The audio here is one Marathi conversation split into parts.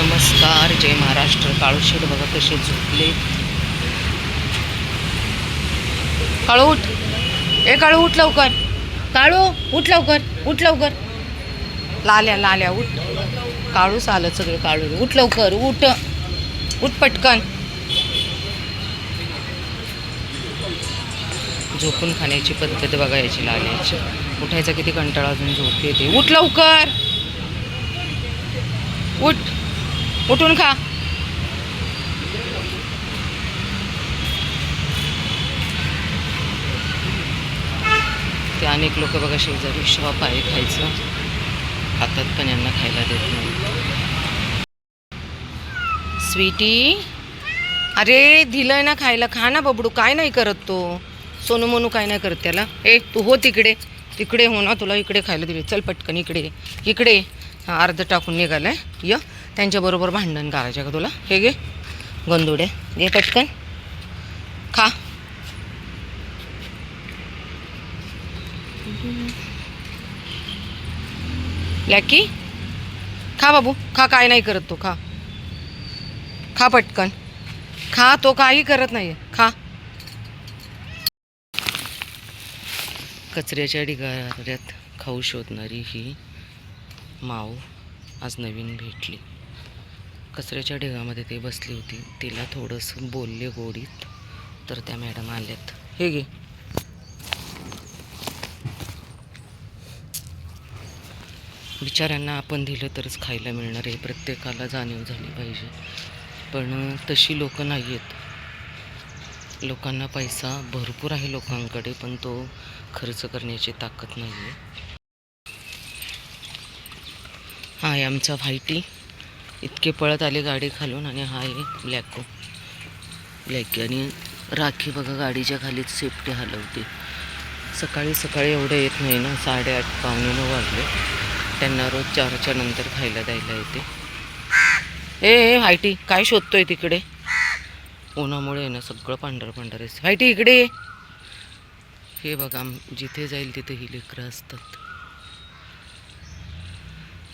नमस्कार, जय महाराष्ट्र. काळूशेठ बघा कसे झोपले. काळू उठ, ए काळू उठ लवकर. काळू उठ लवकर, उठ लवकर. लाल्या लाल्या उठ. काळूच आलं सगळं. काळू उठ लवकर, उठ उठ पटकन. झोपून खाण्याची पद्धत बघा याची लाल्याची. उठायचा किती कंटाळा, अजून झोप येते. उठ लवकर, उठ, उठून खा. ते अनेक लोक बघा शेजारी शॉप आहे खायचं, खातात पण यांना खायला देत नाही. स्वीटी, अरे दिलंय ना खायला, खा ना बबडू. काय नाही करत तो सोनू मोनू, काय नाही करत त्याला. ए तू हो तिकडे, तिकडे हो ना, तुला इकडे खायला दिले. चल पटकन इकडे, इकडे. हां अर्ध टाकून निघालाय. य त्यांच्याबरोबर भांडण करायचं का तुला. हे घे गंदुड्या, घे पटकन खा. लॅकी खा बाबू, खा. काय नाही करत तो, खा खा पटकन खा. तो काही करत नाही, खा. कचऱ्याच्या ढिगाऱ्यात खाऊ शोधणारी ही माऊ आज नवीन भेटली. कचऱ्याच्या ढिगामध्ये ते बसली होती. तिला थोडंसं बोलले गोडीत, तर त्या मॅडम आल्यात. हे घे. बिचाऱ्यांना आपण दिलं तरच खायला मिळणार आहे, प्रत्येकाला जाणीव झाली पाहिजे. पण तशी लोक नाही आहेत. लोकांना पैसा भरपूर आहे लोकांकडे, पण तो खर्च करण्याची ताकद नाही आहे. हा आहे आमचा व्हाईटी. इतके पळत आले गाडी खालून. आणि हा आहे ब्लॅकी. आणि राखी बघा गाडीच्या खालीच सेफ्टी हलवते. सकाळी सकाळी एवढं येत नाही ना, 8:30 पावणे 9 वाजले. त्यांना रोज 4च्या नंतर खायला द्यायला येते. ए व्हाईटी, काय शोधतोय तिकडे. उन्हामुळे ना सगळं पांढरं पांढरं आहे. व्हाईटी इकडे. हे बघा, जिथे जाईल तिथे ही लेकरं असतात.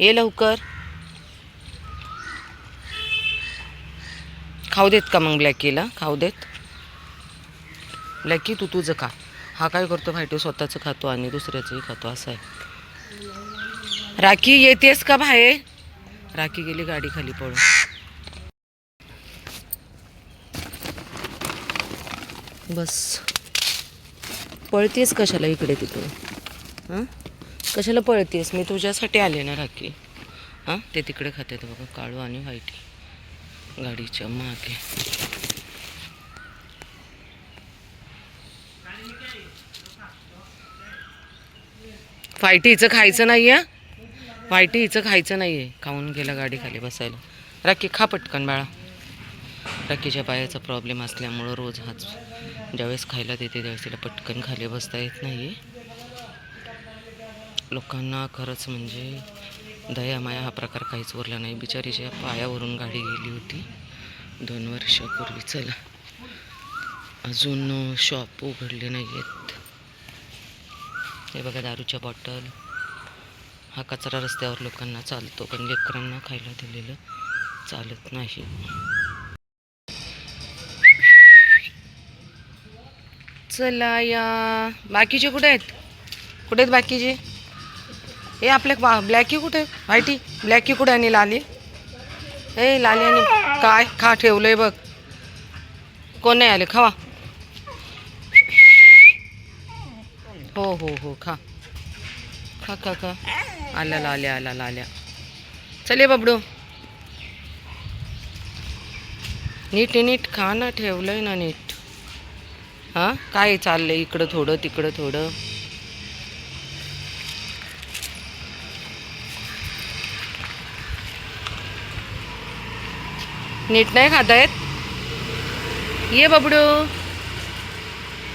ये लवकर. खाऊ देत का मग ब्लॅकीला, खाऊ देत. ब्लॅकी तू तुझं खा. हा काय करतो व्हाईटी, स्वतःचं खातो आणि दुसऱ्याचंही खातो, असं आहे. राखी येतेस का बाहेर. राखी गेली गाडी खाली पळून. बस पळतेस कशाला इकडे तिकडे. हां कशाला पळतेस, मी तुझ्यासाठी आले ना राखी. हां ते तिकडे खातात बघा, काळू आणि व्हाईटी गाडीच्या मागे. व्हाईटी हिचं खायचं नाही आहे. व्हाईटी हिचं खायचं नाही आहे. खाऊन गेला गाडी खाली बसायला. राखी खा पटकन बाळा. राखीच्या पायाचा प्रॉब्लेम असल्यामुळं रोज हाच ज्यावेळेस खायला देते त्यावेळेस तिला पटकन खाली बसता येत नाही आहे. लोकांना खरंच म्हणजे दयामाया हा प्रकार काहीच उरला नाही. बिचारीच्या पायावरून गाडी गेली होती 2 वर्षापूर्वी. चला अजून शॉप उघडले नाही आहेत. हे बघा दारूच्या बॉटल. हा कचरा रस्त्यावर लोकांना चालतो, पण लेकरांना खायला दिलेलं चालत नाही. चला या. बाकीचे कुठे आहेत, कुठे आहेत बाकीचे. हे आपल्या ब्लॅकी कुठे, व्हाईटी ब्लॅकी कुठे आणि लाली. ए लाली आणि काय खा ठेवलंय बघ. कोण नाही आले, खावा. हो हो हो खा खा खा खा. आला लाल्या, आला लाल्या. चले बबडू, नीट नीट खा ना, ठेवलंय ना नीट. हां काय चाललंय, इकडं थोडं तिकडं थोडं. नीट नाही खाता येत. ये बबडू,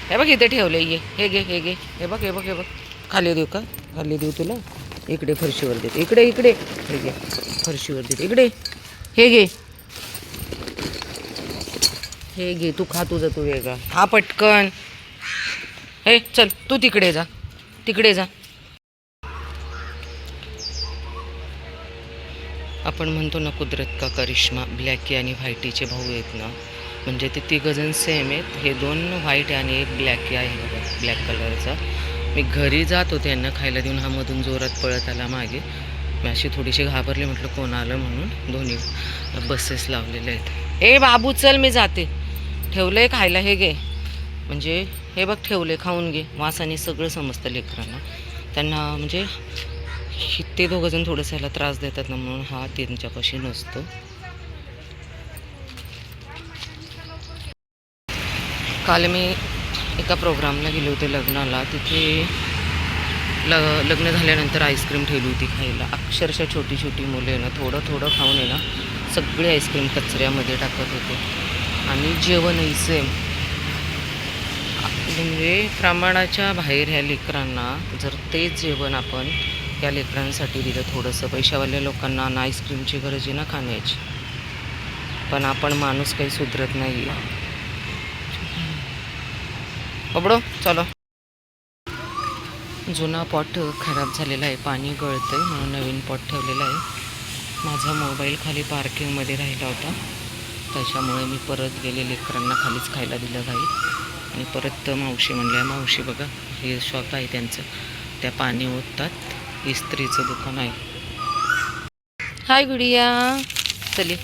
हे बघ इथे ठेवलंय. ये हे घे, हे घे. हे बघ हे बघ हे बघ. खाली देऊ का, खाली देऊ तुला. इकडे फरशीवर देते, इकडे इकडे. हे घे फरशीवर देते, इकडे. हे घे, हे घे तू खा, तुझं तू वेगळा. हा पटकन. हे चल तू तिकडे जा, तिकडे जा. आपण म्हणतो ना कुदरत का करिश्मा, ब्लॅकी आणि व्हाईटीचे भाऊ आहेत ना, म्हणजे ते तिघंजण सेम आहेत. हे 2 व्हाईट आणि एक ब्लॅकी आहे बघा, ब्लॅक कलरचा. मी घरी जात होते यांना खायला देऊन, हा मधून जोरात पळत आला मागे. मी अशी थोडीशी घाबरली, म्हटलं कोण आलं म्हणून. दोन्ही बसेस लावलेले आहेत. ए बाबू चल मी जाते, ठेवलं आहे खायला, हे घे. म्हणजे हे बघ ठेवले, खाऊन घे. वासाने सगळं समजतं लेकरांना. त्यांना म्हणजे ते दोघंजण थोडंसं ह्याला त्रास देतात ना, म्हणून हा त्यांच्यापाशी नसतो. काल मी एका प्रोग्रामला गेले होते लग्नाला. तिथे लग्न झाल्यानंतर आईस्क्रीम ठेवली होती खायला. अक्षरशः छोटी छोटी मुले ना थोडं थोडं खाऊन आहे ना सगळे आईस्क्रीम कचऱ्यामध्ये टाकत होते. आणि जेवणही सेम, म्हणजे प्रमाणाच्या बाहेर ह्या लेकरांना जर तेच जेवण आपण या लेकरांसाठी दिलं, थोडंसं पैशावाल्या लोकांना ना आईस्क्रीमची गरज आहे ना खाण्याची, पण आपण माणूस काही सुधरत नाही आहे. बबडो चलो. जुना पॉट खराब झालेला आहे, पाणी गळतं आहे म्हणून नवीन पॉट ठेवलेला आहे. माझा मोबाईल खाली पार्किंगमध्ये राहिला होता, त्याच्यामुळे मी परत गेले, लेकरांना खालीच खायला दिलं घाई. आणि परत मावशी म्हणल्या, मावशी बघा हे शॉप आहे त्यांचं, त्या पाणी ओततात, इस्त्रीचं दुकान आहे. हाय गुडिया. चली,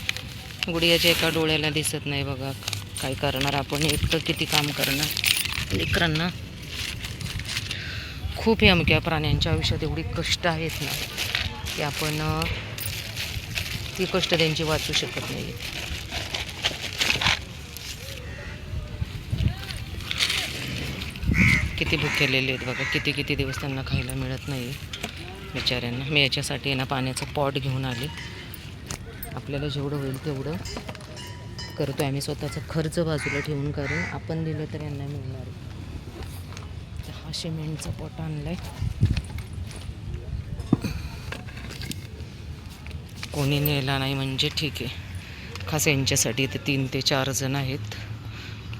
गुडियाच्या एका डोळ्याला दिसत नाही बघा, काय करणार आपण, एकटं किती काम करणार. लेकरांना खूप या अमक्या प्राण्यांच्या आयुष्यात एवढी कष्ट आहेत ना की आपण ती कष्ट त्यांची वाचू शकत नाही. किती भुकेलेले आहेत बघा, किती किती दिवस त्यांना खायला मिळत नाही बिचाऱ्यांना. मी याच्यासाठी आहे ना पाण्याचं पॉट घेऊन आले. आपल्याला जेवढं होईल तेवढं करतो आहे आम्ही, स्वतःचा खर्च बाजूला ठेवून, कारण आपण दिलं तर यांना मिळणार आहे. हा सिमेंटचा पॉट आणलाय, कोणी नेला नाही म्हणजे ठीक आहे. खास यांच्यासाठी ते 3 ते 4 जण आहेत,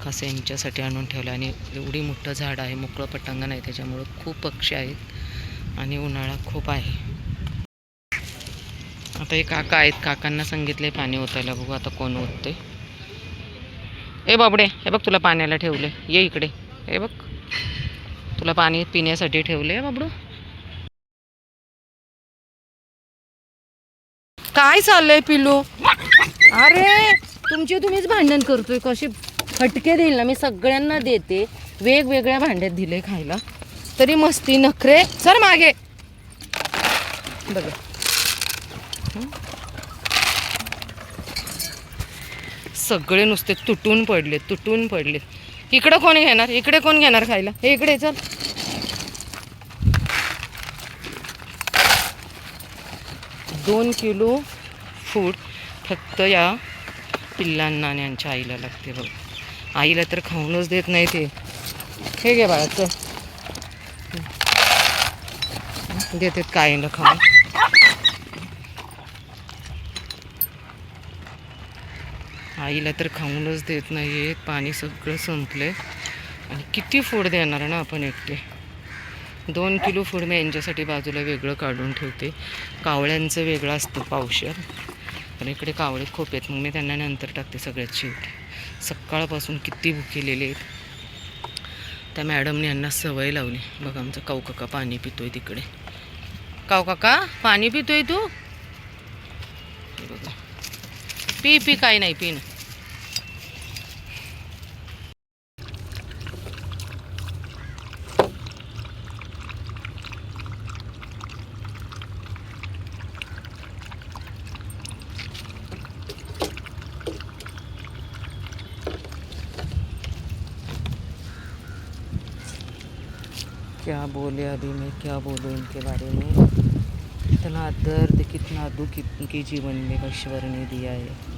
खास यांच्यासाठी आणून ठेवलं. आणि एवढी मोठं झाड आहे, मोकळं पटांगण आहे, त्याच्यामुळं खूप पक्षी आहेत आणि उन्हाळा खूप आहे. आता हे काका आहेत, काकांना सांगितले पाणी ओतायला, बघू आता कोण ओतते. ए बाबडे, हे बघ तुला पाण्याला ठेवले, ये इकडे. हे बघ तुला पाणी पिण्यासाठी ठेवले बाबडू. काय चाललंय पिलू? अरे तुम्हीच भांडण करतोय. कशी फटके देईल ना मी, सगळ्यांना देते, वेगवेगळ्या भांड्यात दिले खायला, तरी मस्ती नखरे. सर मागे बघ, सगळे नुसते तुटून पडले. इकडं कोण घेणार, इकडे कोण घेणार खायला, हे इकडे चल. 2 किलो फूड फक्त या पिल्लांना आणि यांच्या आईला लागते बघ. आईला तर खाऊनच देत नाही ते. हे घे बाळा चल, देतात काय ना खाऊन. आईला तर खाऊनच देत नाही, पाणी सगळं संपलंय. आणि किती फूड देणार ना आपण एकटे. 2 किलो फूड मी यांच्यासाठी बाजूला वेगळं काढून ठेवते. कावळ्यांचं वेगळं असतं पावशेर, पण इकडे कावळे खूप आहेत, मग मी त्यांना नंतर टाकते सगळ्यात शेवटी. सकाळपासून किती भुकेलेले आहेत. त्या मॅडमने यांना सवय लावली बघा. आमचा काऊ काका पाणी पितोय तिकडे. काऊ काका पाणी पितोय तू? बघा, पी काय नाही, पी ना. क्या बोले अभी मैं, क्या बोलूँ इनके बारे में. इतना दर्द, कितना दुख इनके जीवन में ईश्वर ने दिया है.